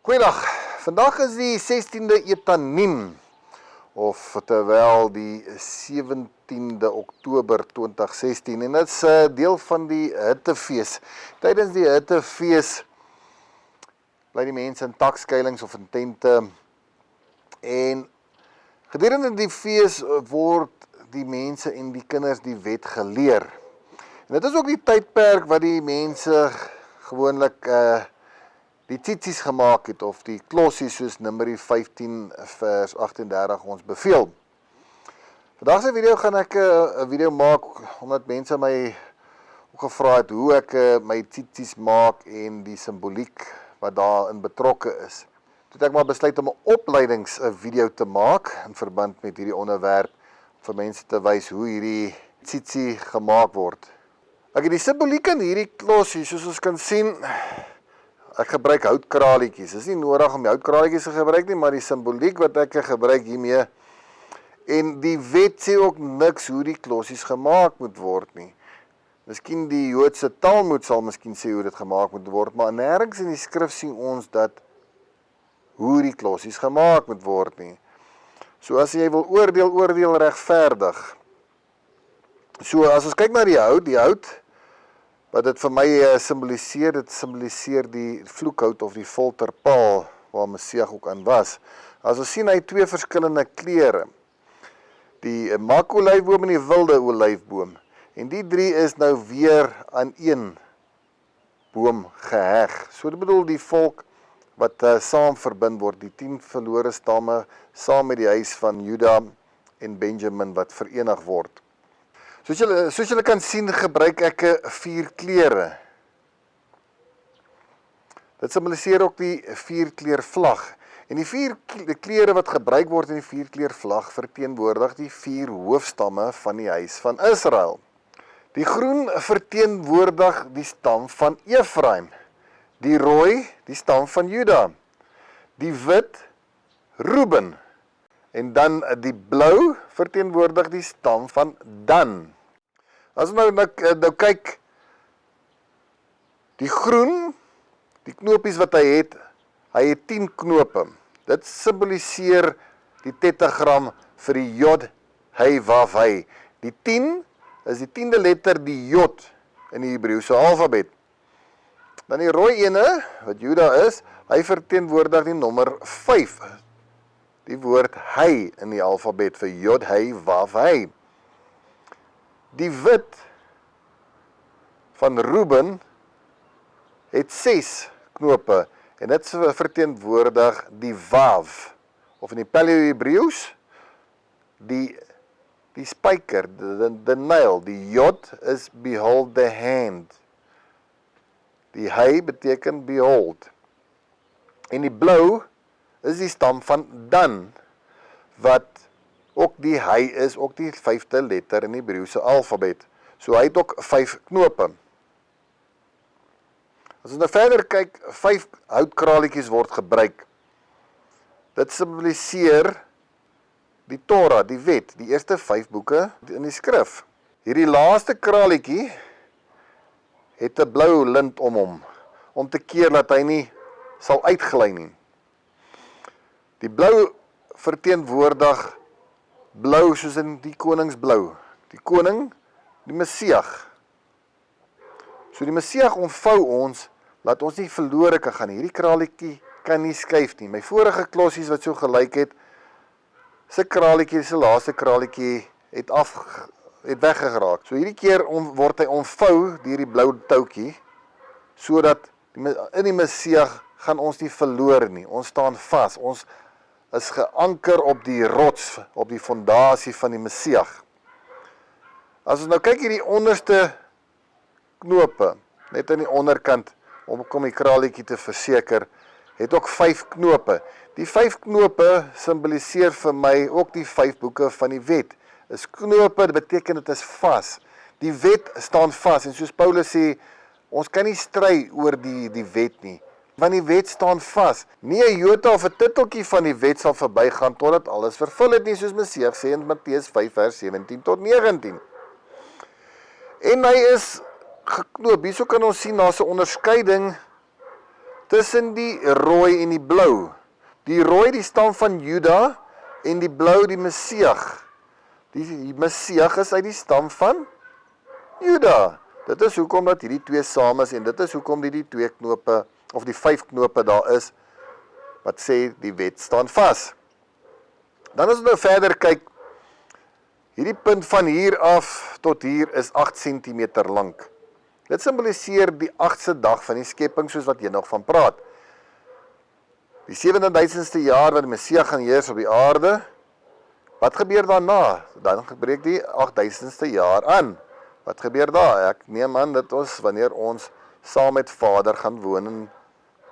Goeiedag, vandag is die 16de Etaniem, of terwyl die 17de Oktober 2016, en dit is deel van die hittefees. Tydens die hittefees bly die mense in takskuilings of in tente, en gedurende die fees word die mense en die kinders die wet geleer. En dit is ook die tydperk wat die mense gewoonlik die tsitsies gemaak het, of die klossies soos Numeri 15 vers 38 ons beveel. Vandag se video gaan ek 'n video maak, omdat mense my ook gevra het hoe ek my tsitsies maak en die simboliek wat daarin betrokke is. Toe het ek maar besluit om 'n opleidingsvideo te maak in verband met hierdie onderwerp, vir mense te wys hoe hierdie tsitsie gemaak word. Ek het die simboliek in hierdie klossie, soos ons kan sien, ek gebruik houtkralietjies. Dit is nie nodig om die houtkralietjies te gebruik nie, maar die simboliek wat ek gebruik hiermee. En die wet sê ook niks hoe die klossies gemaak moet word nie. Miskien die Joodse Talmud sal miskien sê hoe dit gemaak moet word, maar nêrens in die skrif sien ons dat hoe die klossies gemaak moet word nie. So as jy wil oordeel, oordeel regverdig. So as ons kyk na die hout wat dit vir my simboliseer, dit simboliseer die vloekhout of die folterpaal waar Messias ook aan was. As ons sien, hy het twee verskillende kleure. Die makolyfboom en die wilde olyfboom. En die drie is nou weer aan een boom geheg. So dit bedoel die volk wat saam verbind word, die 10 verlore stamme saam met die huis van Juda en Benjamin wat verenig word. Soos julle kan sien, gebruik ek 4 kleure. Dit simboliseer ook die 4-kleur vlag. En die 4 kleure wat gebruik word in die 4-kleur vlag verteenwoordig die 4 hoofstamme van die huis van Israel. Die groen verteenwoordig die stam van Efraim. Die rooi, die stam van Juda. Die wit, Reuben. En dan die blou verteenwoordig die stam van Dan. As ons nou kyk, die groen, die knopies wat hy het 10 knope. Dit simboliseer die tetragram vir die Jod, Hei, Waf, Hei. Die 10 is die 10de letter, die Jod in die Hebreëse alfabet. Dan die rooi ene, wat Juda is, hy verteenwoordig die nommer 5. Die woord Hei in die alfabet vir Jod, Hei, Waf, Hei. Die wit van Reuben het 6 knope en dit verteenwoordig die Wav, of in die Paleo-Hebreëus die spyker, the nail. Die Jod is behold the hand. Die Hei beteken behold. En die blou is die stam van Dan, wat ook die Hei is, ook die 5de letter in die Hebreëse alfabet. So hy het ook 5 knope. As ons nou verder kyk, 5 houtkralietjies word gebruik. Dit simboliseer die Torah, die wet, die eerste 5 boeke in die skrif. Hierdie laaste kralietjie het 'n blou lint om hom, om te keer dat hy nie sal uitgly nie. Die blou verteenwoordig blou soos in die koningsblou. Die koning, die Messias. So die Messias ontvou ons, laat ons nie verlore kan gaan. Hierdie kralietjie kan nie skuif nie. My vorige klossies wat so gelyk het, se kralietjie, se laaste kralietjie het weggeraak. So hierdie keer word hy ontvou deur die blou toutjie, sodat in die Messias gaan ons nie verloor nie. Ons staan vas. Ons is geanker op die rots, op die fondasie van die Messias. As ons nou kyk hierdie onderste knope, net aan die onderkant, om die kralietjie te verseker, het ook 5 knope. Die 5 knope simboliseer vir my ook die 5 boeke van die wet. Is knope, dit beteken dit is vas. Die wet staan vas, en soos Paulus sê, ons kan nie stry oor die wet nie, want die wet staan vas. Nie 'n jota of 'n titeltjie van die wet sal verbygaan totdat alles vervul het nie, soos Messias sê in Matteus 5 vers 17 tot 19. En hy is geknoop. Hierso kan ons sien daar's 'n onderskeiding tussen die rooi en die blou. Die rooi die stam van Juda en die blou die Messiag. Die Messiag is uit die stam van Juda. Dit is hoekom dat hierdie twee saam is en dit is hoekom die twee knope of die 5 knope daar is wat sê die wet staan vas. Dan as ons nou verder kyk, hierdie punt van hier af tot hier is 8 cm lank. Dit simboliseer die 8ste dag van die skepping soos wat jy nog van praat. Die 7000ste jaar wat die Messias gaan heers op die aarde, wat gebeur daarna? Dan gebreek die 8000ste jaar aan. Wat gebeur daar? Ek neem aan dat ons, wanneer ons saam met Vader gaan woon en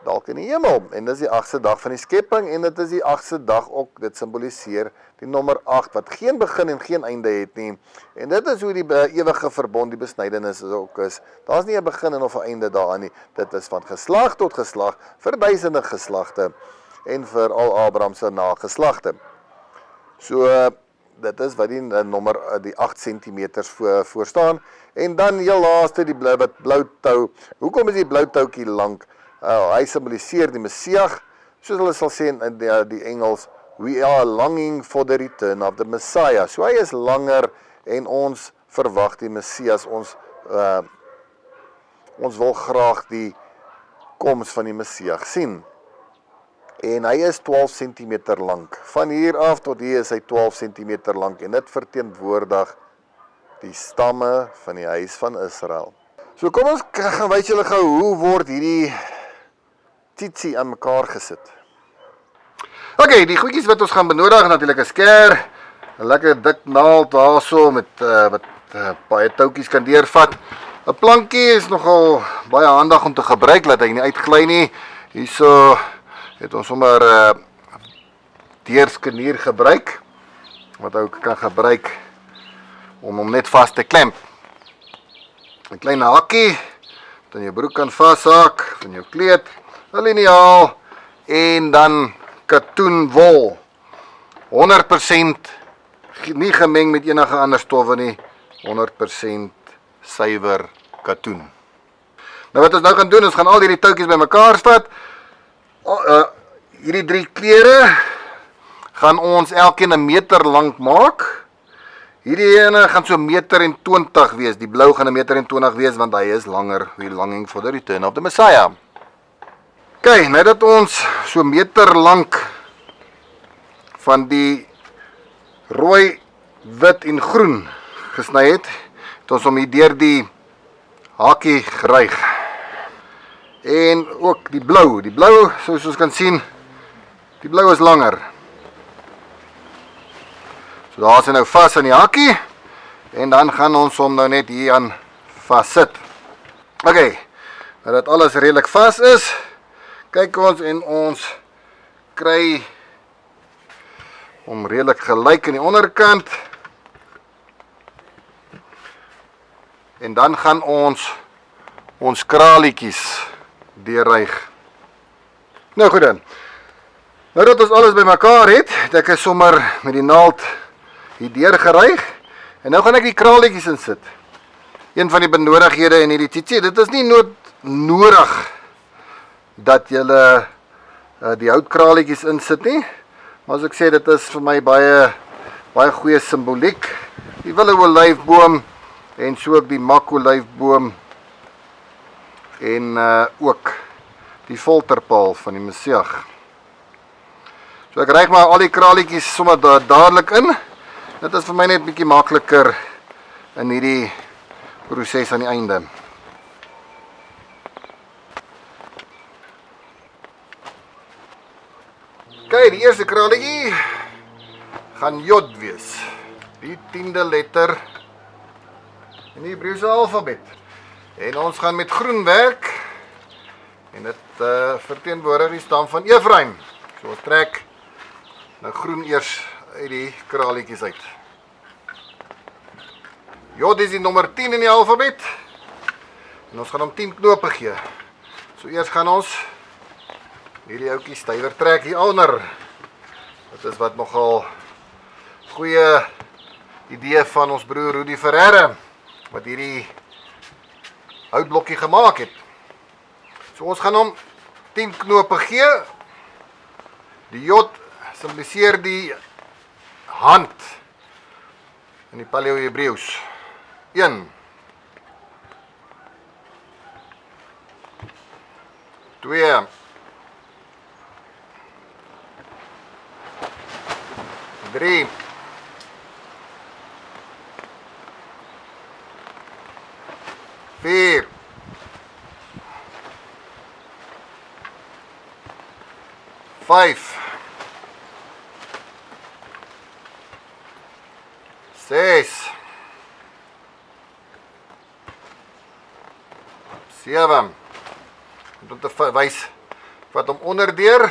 dalk in die hemel, en dit is die 8ste dag van die skepping, en dit is die 8ste dag ook, dit simboliseer die nommer 8, wat geen begin en geen einde het nie, en dit is hoe die ewige verbond, die besnydenis ook is, daar is nie 'n begin en of 'n einde daaraan nie, dit is van geslag tot geslag, vir duisende geslagte, en vir al Abraham se nageslagte. So, dit is wat die 8 cm voor staan, en dan heel laaste die blou tou. Hoekom is die blou toukie lank? Hy simboliseer die Messias, soos hulle sal sê in die Engels, we are longing for the return of the Messiah. So hy is langer, en ons verwag die Messias, ons wil graag die koms van die Messias sien. En hy is 12 cm lank. Van hier af tot hier is hy 12 cm lank, en dit verteenwoordig die stamme van die huis van Israel. So kom ons gaan wys julle gou, hoe word hierdie tsitsi aan mekaar gesit. Ok, die goedjies wat ons gaan benodig, natuurlik 'n skêr, 'n lekker dik naald daarso met wat baie toutjies kan deurvat. 'n Plankie is nogal baie handig om te gebruik, laat hy nie uitgly nie. Hierso het ons sommer deurskenier gebruik, wat ook kan gebruik om hom net vas te klemp. 'n Klein hakkie, wat in jou broek kan vashaak, van jou kleed, 'n liniaal, en dan katoenwol. 100% nie gemeng met enige ander stowwe nie, 100% suiwer katoen. Nou wat ons nou gaan doen, ons gaan al hierdie toutjies bymekaar vat. Hierdie 3 klere gaan ons elkeen 'n meter lank maak. Hierdie ene gaan so 1,20 m wees. Die blou gaan 1,20 m wees, want hy is langer, we longing for the return of the Messiah. Ok, nou dat ons so meter lank van die rooi, wit en groen gesny het, het ons hom hier deur die hakie geryg. En ook die blou, soos ons kan sien, die blou is langer. So daar is hy nou vas aan die hakie, en dan gaan ons hom nou net hier aan vassit. Ok, nou dat alles redelik vas is, kyk ons en ons kry hom redelik gelyk aan die onderkant. En dan gaan ons kraalietjies deurryg. Nou goed dan. Nou dat ons alles bymekaar het ek sommer met die naald hier deurgeryg. En nou gaan ek die kraalietjies insit. Een van die benodighede in hierdie tsitsi, dit is nie nodig dat julle die houtkraalietjies insit nie. Maar as ek sê, dit is vir my baie goeie simboliek. Die wille olyfboom en so ook die makolyfboom en ook die folterpaal van die Messias. So ek ryg maar al die kraalietjies sommer dadelik in. Dit is vir my net bietjie makliker in hierdie proses aan die einde. Kyk, die eerste kraalietjie gaan Jod wees. Die 10de letter in die Hebreëse alfabet. En ons gaan met groen werk. En dit verteenwoordig die stam van Efraim. So ons trek nou groen eers uit die kraalietjies uit. Jod is die nommer 10 in die alfabet. En ons gaan hom 10 knope gee. So eers gaan ons hierdie ouetjie stywer trek hier onder. Dit is wat nogal goeie idee van ons broer Rudy Ferreira, wat hierdie houtblokkie gemaak het. So ons gaan hom 10 knope gee. Die J simboliseer die hand in die Paleo-Hebreeus. 1 2 3 4 5 6 7 om te wys wat hom onderdeur,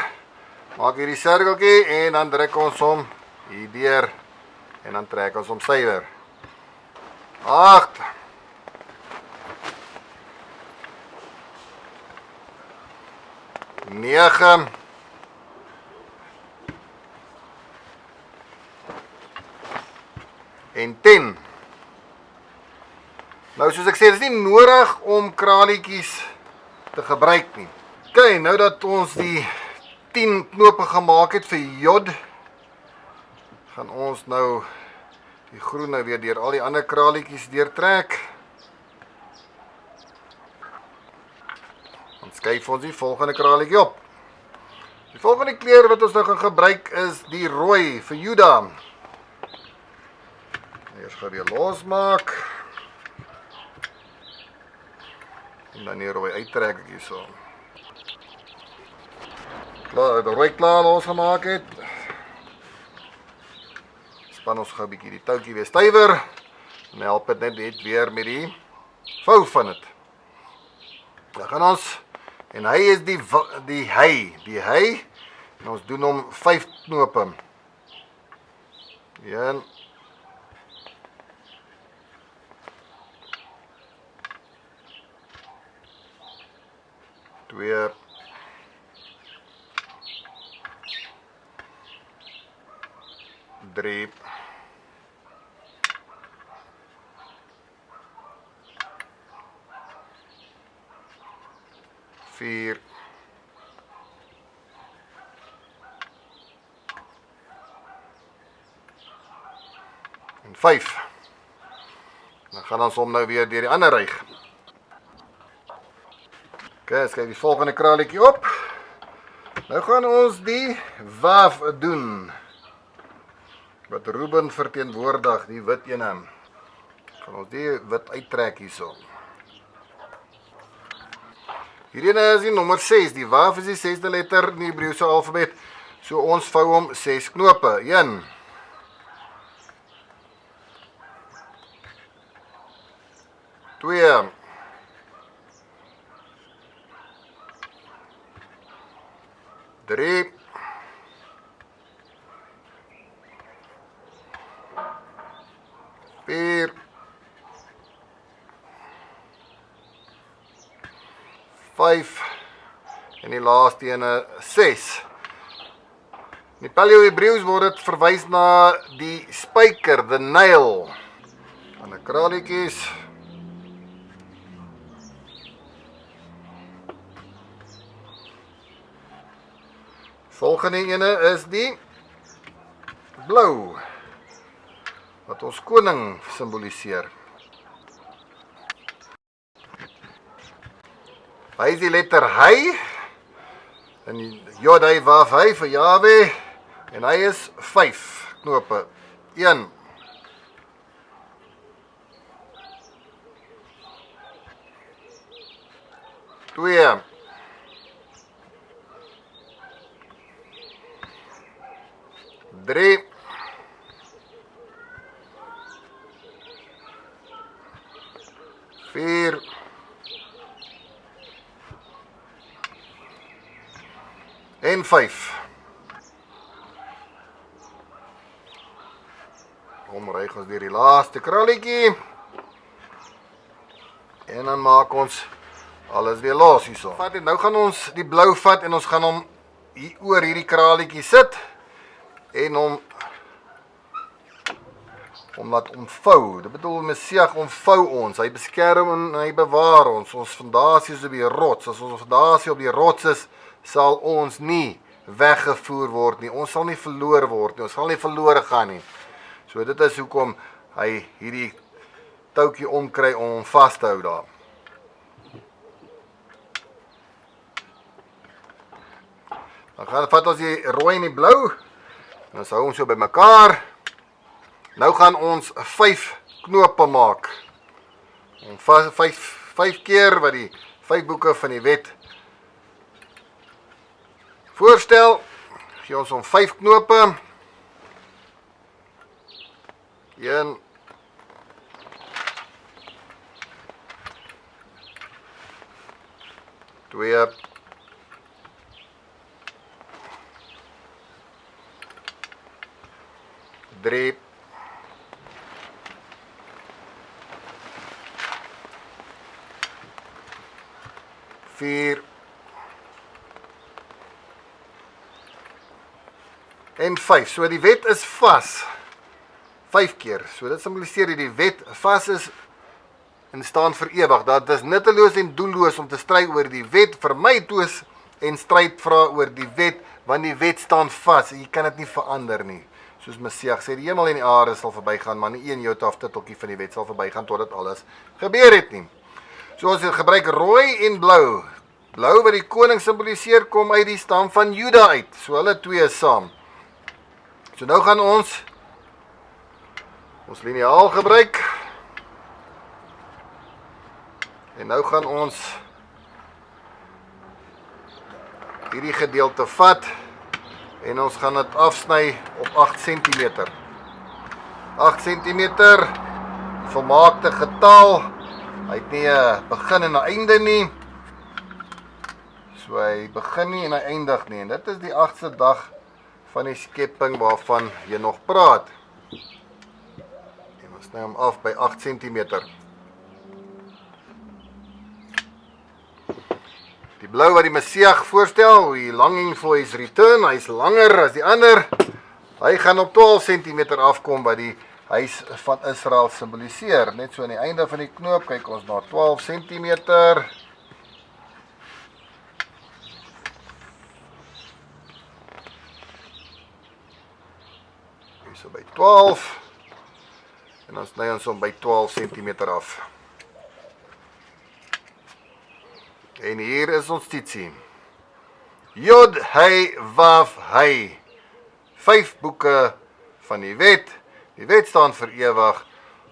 maak hierdie sirkeltjie en dan druk ons hom hier deur en dan trek ons hom suiwer. 8 9 en 10. Nou soos ek sê, dit is nie nodig om kralietjies te gebruik nie. OK, nou dat ons die 10 knope gemaak het vir J, gaan ons nou die groen nou weer deur al die ander kralietjies deurtrek. Dan skuif ons die volgende kralietjie op. Die volgende kleur wat ons nou gaan gebruik is die rooi vir Juda. Eers gaan weer losmaak. En dan die rooi uittrek ek hierso. Klaar, die rooi klaar losgemaak het. Span ons gou 'n bietjie die touwtjie weer stywer. En help dit net weer met die vou van dit. Dan gaan ons, en hy is die hy, en ons doen hom 5 knope. 1 2 3 4 en 5. Dan gaan ons hom nou weer deur die ander ry. OK, ons kyk die volgende kralietjie op. Nou gaan ons die waf doen. Wat Ruben verteenwoordig, die wit ene. Gaan ons die wit uittrek hierso. Hierdie is die nommer 6. Die waf is die 6de letter in die Hebreëse alfabet. So ons vou hom 6 knope. 1 2 3 4 5 en die laaste ene 6. In die Paleo-Hebreeus word dit verwys na die spyker, the nail. En 'n kralietjies. Volgende ene is die blou, wat ons koning simboliseer. Hy is die letter hy, en die Jod hy waf hy vir Yahweh, en hy is 5 knope. 1 2 3 4 en 5. Omryg ons deur die laaste kralietjie. En dan maak ons alles weer los hierso. Nou gaan ons die blou vat en ons gaan hom hier oor hierdie kralietjie sit en hom laat omvou. Dit bedoel Messias omvou ons. Hy beskerm en hy bewaar ons. Ons fondasie is op die rots. As ons fondasie op die rots is, sal ons nie weggevoer word nie. Ons sal nie verloor word nie. Ons sal nie verlore gaan nie. So dit is hoekom hy hierdie touwtjie omkry om hom vas te hou daar. Dan vat ons die rooi en die blou. En ons hou ons so by mekaar. Nou gaan ons 5 knope maak. 5 keer wat die 5 boeke van die wet voorstel. Gee ons om 5 knope. 1 2 3 4 en 5. So die wet is vas 5 keer. So dit simboliseer dat die wet vas is en staan vir ewig. Dat is nutteloos en doelloos om te stry oor die wet, vermy twis en stryd vra oor die wet, want die wet staan vas. Jy kan dit nie verander nie. Soos Messias sê, die hemel en die aarde sal verbygaan, maar nie een jota of titteltjie van die wet sal verbygaan totdat alles gebeur het nie. So ons gebruik rooi en blou. Blou wat die koning simboliseer kom uit die stam van Juda uit. So hulle twee is saam. So nou gaan ons liniaal gebruik. En nou gaan ons hierdie gedeelte vat en ons gaan dit afsny op 8 cm. 8 cm, volmaakte getal. Hy het nie 'n begin en 'n einde nie. So hy begin nie en hy eindig nie. En dit is die 8ste dag van die skepping waarvan jy nog praat. En ons sny hom af by 8 cm. Die blou wat die Messias voorstel, die longing for his return, hy is langer as die ander. Hy gaan op 12 cm afkom wat die huis van Israel simboliseer. Net so aan die einde van die knoop, kyk ons na 12 cm. Hier so by 12. En dan sny ons hom by 12 cm af. En hier is ons titsie. Jod, hy, waf, hy. 5 boeke van die wet. Die wet staan vir ewig.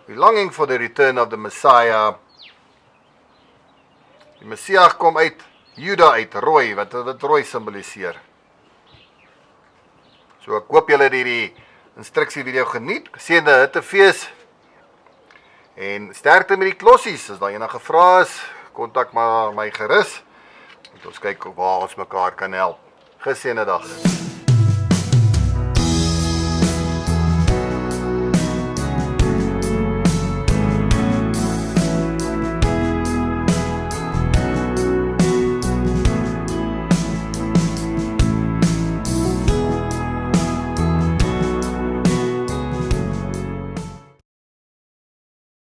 The longing for the return of the Messiah. Die Messias kom uit Juda uit, rooi, wat rooi simboliseer. So ek hoop julle het hierdie instruksie video geniet. Geseënde Hittefees. En sterkte met die klossies. As daar enige vrae is, kontak maar my gerus. Ons kyk waar ons mekaar kan help. Geseënde dag.